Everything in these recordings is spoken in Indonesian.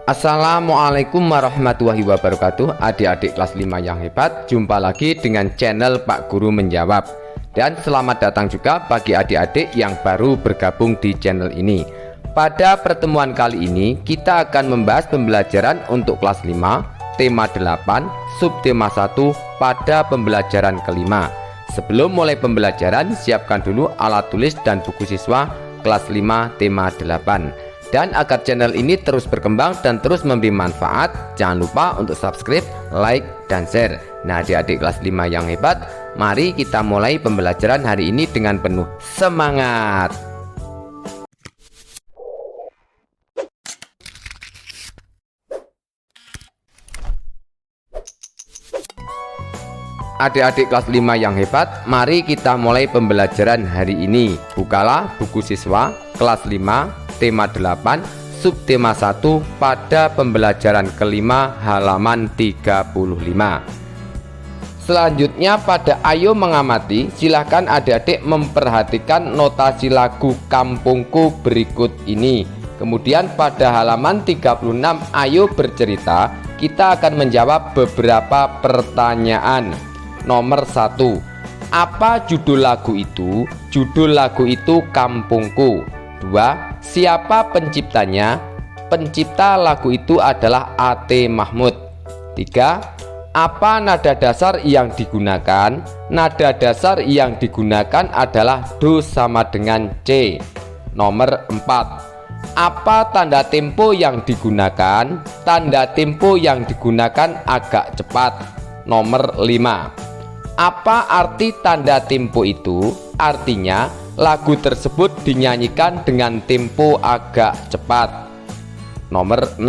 Assalamualaikum warahmatullahi wabarakatuh. Adik-adik kelas 5 yang hebat, jumpa lagi dengan channel Pak Guru Menjawab. Dan selamat datang juga bagi adik-adik yang baru bergabung di channel ini. Pada pertemuan kali ini kita akan membahas pembelajaran untuk kelas 5, tema 8, subtema 1 pada pembelajaran kelima. Sebelum mulai pembelajaran, siapkan dulu alat tulis dan buku siswa kelas 5 tema 8. Dan agar channel ini terus berkembang dan terus memberi manfaat, jangan lupa untuk subscribe, like, dan share. Nah, adik-adik kelas 5 yang hebat, mari kita mulai pembelajaran hari ini dengan penuh semangat. Adik-adik kelas 5 yang hebat, mari kita mulai pembelajaran hari ini. Bukalah buku siswa kelas 5 tema 8 subtema 1 pada pembelajaran kelima halaman 35. Selanjutnya pada Ayo Mengamati, silahkan adik-adik memperhatikan notasi lagu Kampungku berikut ini. Kemudian pada halaman 36 Ayo Bercerita, kita akan menjawab beberapa pertanyaan. Nomor 1, apa judul lagu itu? Judul lagu itu Kampungku. 2, siapa penciptanya? Pencipta lagu itu adalah A.T. Mahmud. 3, apa nada dasar yang digunakan? Nada dasar yang digunakan adalah Do sama dengan C. Nomor 4, apa tanda tempo yang digunakan? Tanda tempo yang digunakan agak cepat. Nomor 5, apa arti tanda tempo itu? Artinya lagu tersebut dinyanyikan dengan tempo agak cepat. Nomor 6,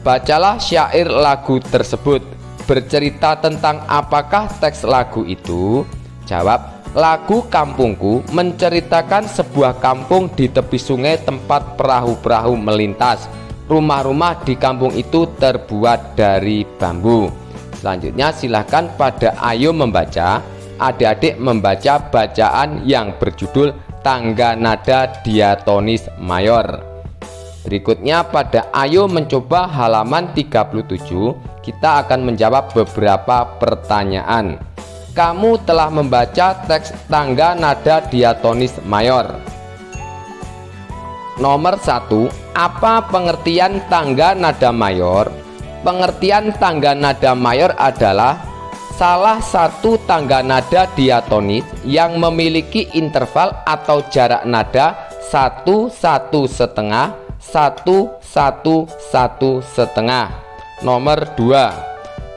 bacalah syair lagu tersebut. Bercerita tentang apakah teks lagu itu? Jawab, lagu Kampungku menceritakan sebuah kampung di tepi sungai tempat perahu-perahu melintas. Rumah-rumah di kampung itu terbuat dari bambu. Selanjutnya silahkan pada Ayo Membaca, adik-adik membaca bacaan yang berjudul Tangga Nada Diatonis Mayor. Berikutnya pada Ayo Mencoba halaman 37, kita akan menjawab beberapa pertanyaan. Kamu telah membaca teks Tangga Nada Diatonis Mayor. Nomor 1, apa pengertian tangga nada mayor? Pengertian tangga nada mayor adalah salah satu tangga nada diatonis yang memiliki interval atau jarak nada 1 1 setengah 1 1 1 setengah. Nomor 2,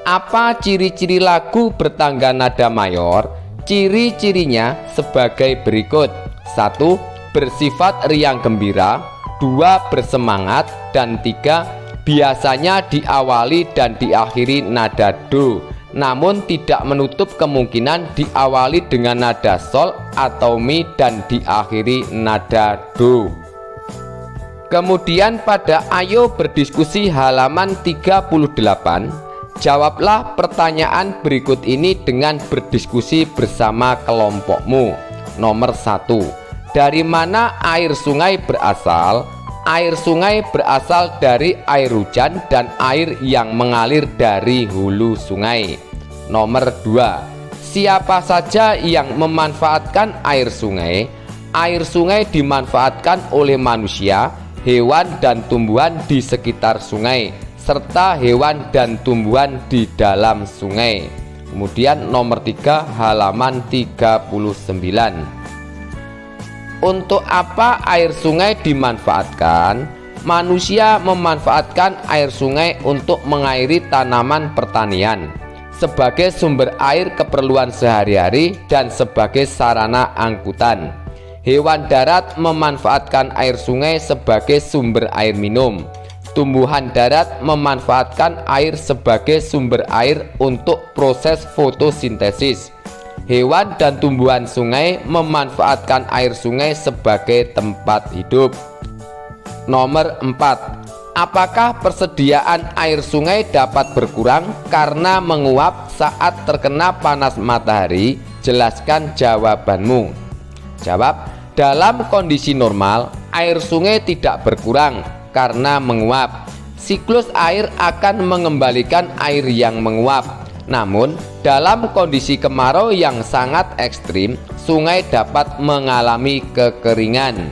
apa ciri-ciri lagu bertangga nada mayor? Ciri-cirinya sebagai berikut. 1, bersifat riang gembira. 2, bersemangat. Dan 3, biasanya diawali dan diakhiri nada do, namun tidak menutup kemungkinan diawali dengan nada sol atau mi dan diakhiri nada do. Kemudian pada Ayo Berdiskusi halaman 38, jawablah pertanyaan berikut ini dengan berdiskusi bersama kelompokmu. Nomor 1, dari mana air sungai berasal? Air sungai berasal dari air hujan dan air yang mengalir dari hulu sungai. Nomor 2, siapa saja yang memanfaatkan air sungai? Air sungai dimanfaatkan oleh manusia, hewan dan tumbuhan di sekitar sungai, serta hewan dan tumbuhan di dalam sungai. Kemudian nomor 3 halaman 39. Untuk apa air sungai dimanfaatkan? Manusia memanfaatkan air sungai untuk mengairi tanaman pertanian, sebagai sumber air keperluan sehari-hari dan sebagai sarana angkutan. Hewan darat memanfaatkan air sungai sebagai sumber air minum. Tumbuhan darat memanfaatkan air sebagai sumber air untuk proses fotosintesis. Hewan dan tumbuhan sungai memanfaatkan air sungai sebagai tempat hidup. Nomor 4, apakah persediaan air sungai dapat berkurang karena menguap saat terkena panas matahari? Jelaskan jawabanmu. Jawab, dalam kondisi normal air sungai tidak berkurang karena menguap. siklus air akan mengembalikan air yang menguap. Namun, dalam kondisi kemarau yang sangat ekstrim, sungai dapat mengalami kekeringan.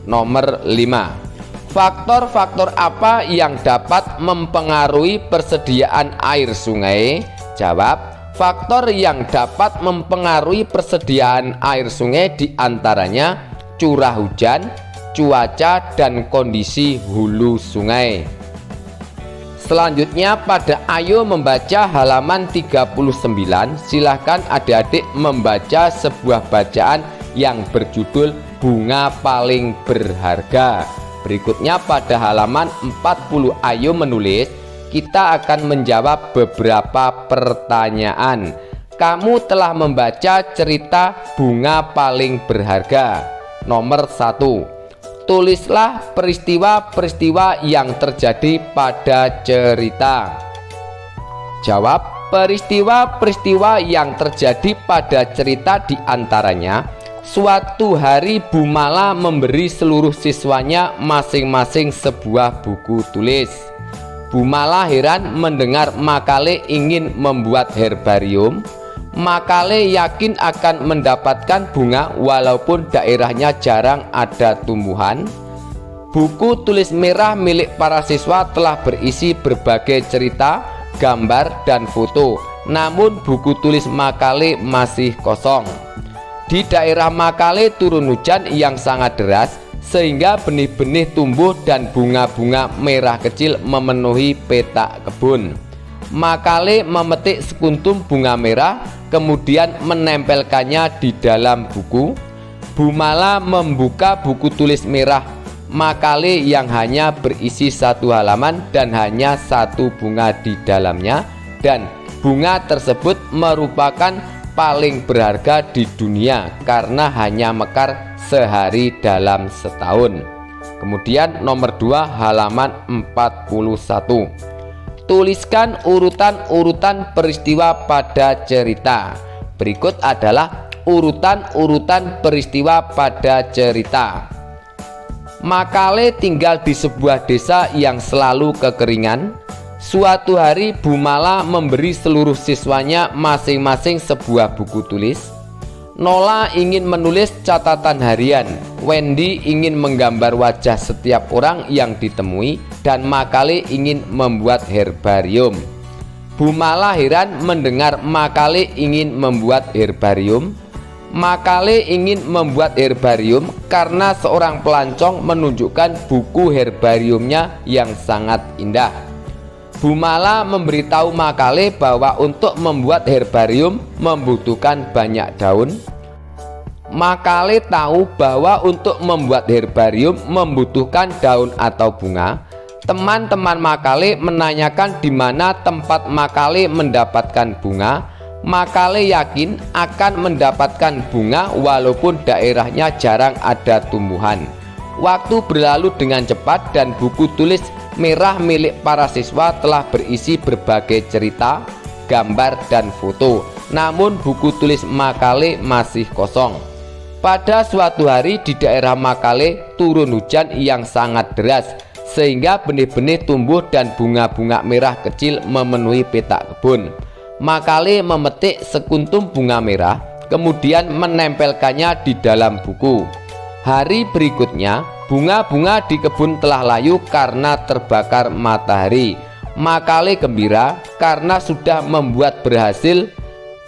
Nomor 5. Faktor-faktor apa yang dapat mempengaruhi persediaan air sungai? Jawab, faktor yang dapat mempengaruhi persediaan air sungai diantaranya curah hujan, cuaca, dan kondisi hulu sungai. Selanjutnya pada Ayo membaca halaman 39, silahkan adik-adik membaca sebuah bacaan yang berjudul Bunga Paling Berharga. Berikutnya pada halaman 40 Ayo menulis, kita akan menjawab beberapa pertanyaan. Kamu telah membaca cerita Bunga Paling Berharga. Nomor 1. Tulislah peristiwa-peristiwa yang terjadi pada cerita. Jawab, peristiwa-peristiwa yang terjadi pada cerita diantaranya, suatu hari Bu Mala memberi seluruh siswanya masing-masing sebuah buku tulis. Bu Mala heran mendengar Makale ingin membuat herbarium. Makale yakin akan mendapatkan bunga walaupun daerahnya jarang ada tumbuhan. Buku tulis merah milik para siswa telah berisi berbagai cerita, gambar, dan foto. Namun buku tulis Makale masih kosong. Di daerah Makale turun hujan yang sangat deras sehingga benih-benih tumbuh dan bunga-bunga merah kecil memenuhi petak kebun. Makale memetik sekuntum bunga merah, kemudian menempelkannya di dalam buku. Bu Mala membuka buku tulis merah Makale yang hanya berisi satu halaman dan hanya satu bunga di dalamnya, dan bunga tersebut merupakan paling berharga di dunia karena hanya mekar sehari dalam setahun. Kemudian nomor 2 halaman 41. Tuliskan urutan-urutan peristiwa pada cerita. Berikut adalah urutan-urutan peristiwa pada cerita. Makale tinggal di sebuah desa yang selalu kekeringan. Suatu hari Bu Mala memberi seluruh siswanya masing-masing sebuah buku tulis. Nola ingin menulis catatan harian, Wendy ingin menggambar wajah setiap orang yang ditemui, dan Makale ingin membuat herbarium. Bu Mala heran mendengar Makale ingin membuat herbarium. Makale ingin membuat herbarium karena seorang pelancong menunjukkan buku herbariumnya yang sangat indah. Bu Mala memberitahu Makale bahwa untuk membuat herbarium membutuhkan banyak daun. Makale tahu bahwa untuk membuat herbarium membutuhkan daun atau bunga. Teman-teman Makale menanyakan di mana tempat Makale mendapatkan bunga. Makale yakin akan mendapatkan bunga walaupun daerahnya jarang ada tumbuhan. Waktu berlalu dengan cepat dan buku tulis merah milik para siswa telah berisi berbagai cerita, gambar, dan foto. Namun buku tulis Makale masih kosong. Pada suatu hari di daerah Makale turun hujan yang sangat deras sehingga benih-benih tumbuh dan bunga-bunga merah kecil memenuhi petak kebun. Makale memetik sekuntum bunga merah, kemudian menempelkannya di dalam buku. Hari berikutnya, bunga-bunga di kebun telah layu karena terbakar matahari. Makale gembira karena sudah membuat berhasil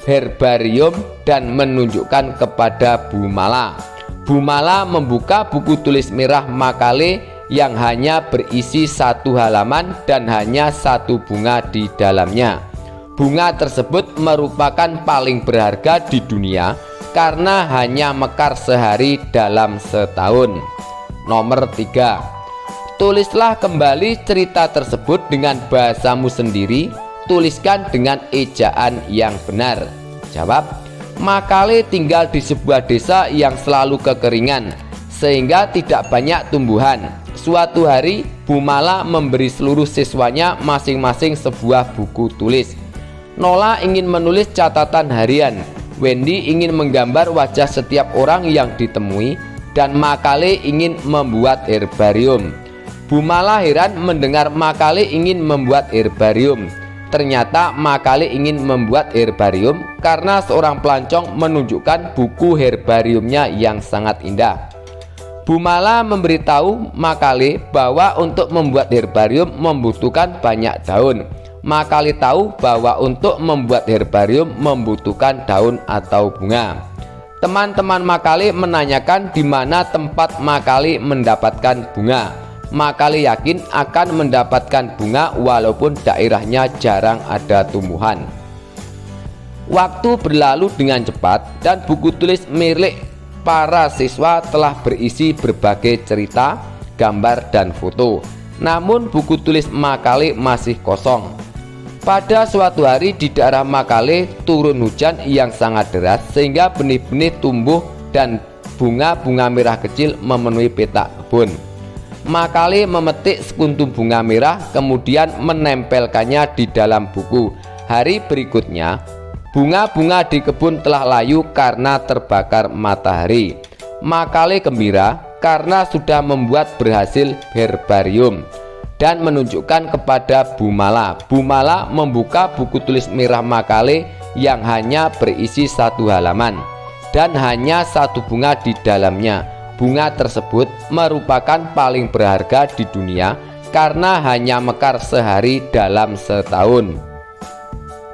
herbarium dan menunjukkan kepada Bu Mala. Bu Mala membuka buku tulis merah Makale yang hanya berisi satu halaman dan hanya satu bunga di dalamnya. Bunga tersebut merupakan paling berharga di dunia karena hanya mekar sehari dalam setahun. Nomor 3. Tulislah kembali cerita tersebut dengan bahasamu sendiri. Tuliskan dengan ejaan yang benar. Jawab, Makale tinggal di sebuah desa yang selalu kekeringan sehingga tidak banyak tumbuhan. Suatu hari Bu Mala memberi seluruh siswanya masing-masing sebuah buku tulis. Nola ingin menulis catatan harian, Wendy ingin menggambar wajah setiap orang yang ditemui, dan Makale ingin membuat herbarium. Bu Mala heran mendengar Makale ingin membuat herbarium. Ternyata Makale ingin membuat herbarium karena seorang pelancong menunjukkan buku herbariumnya yang sangat indah. Bu Mala memberitahu Makale bahwa untuk membuat herbarium membutuhkan banyak daun. Makale tahu bahwa untuk membuat herbarium membutuhkan daun atau bunga. Teman-teman Makale menanyakan di mana tempat Makale mendapatkan bunga. Makale yakin akan mendapatkan bunga walaupun daerahnya jarang ada tumbuhan. Waktu berlalu dengan cepat dan buku tulis milik para siswa telah berisi berbagai cerita, gambar, dan foto. Namun buku tulis Makale masih kosong. Pada suatu hari di daerah Makale turun hujan yang sangat deras sehingga benih-benih tumbuh dan bunga-bunga merah kecil memenuhi petak kebun. Makale memetik sekuntum bunga merah kemudian menempelkannya di dalam buku. Hari berikutnya bunga-bunga di kebun telah layu karena terbakar matahari. Makale gembira karena sudah membuat berhasil herbarium dan menunjukkan kepada Bu Mala. Bu Mala membuka buku tulis merah Makale yang hanya berisi 1 halaman dan hanya 1 bunga di dalamnya. Bunga tersebut merupakan paling berharga di dunia karena hanya mekar sehari dalam setahun.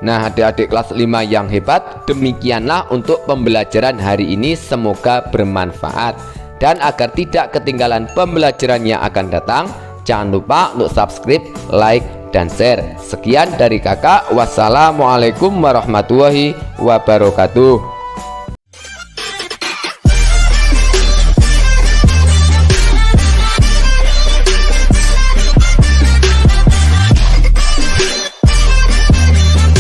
Nah, adik-adik kelas 5 yang hebat, demikianlah untuk pembelajaran hari ini, semoga bermanfaat. Dan agar tidak ketinggalan pembelajaran yang akan datang, jangan lupa untuk subscribe, like, dan share. Sekian dari kakak, wassalamualaikum warahmatullahi wabarakatuh.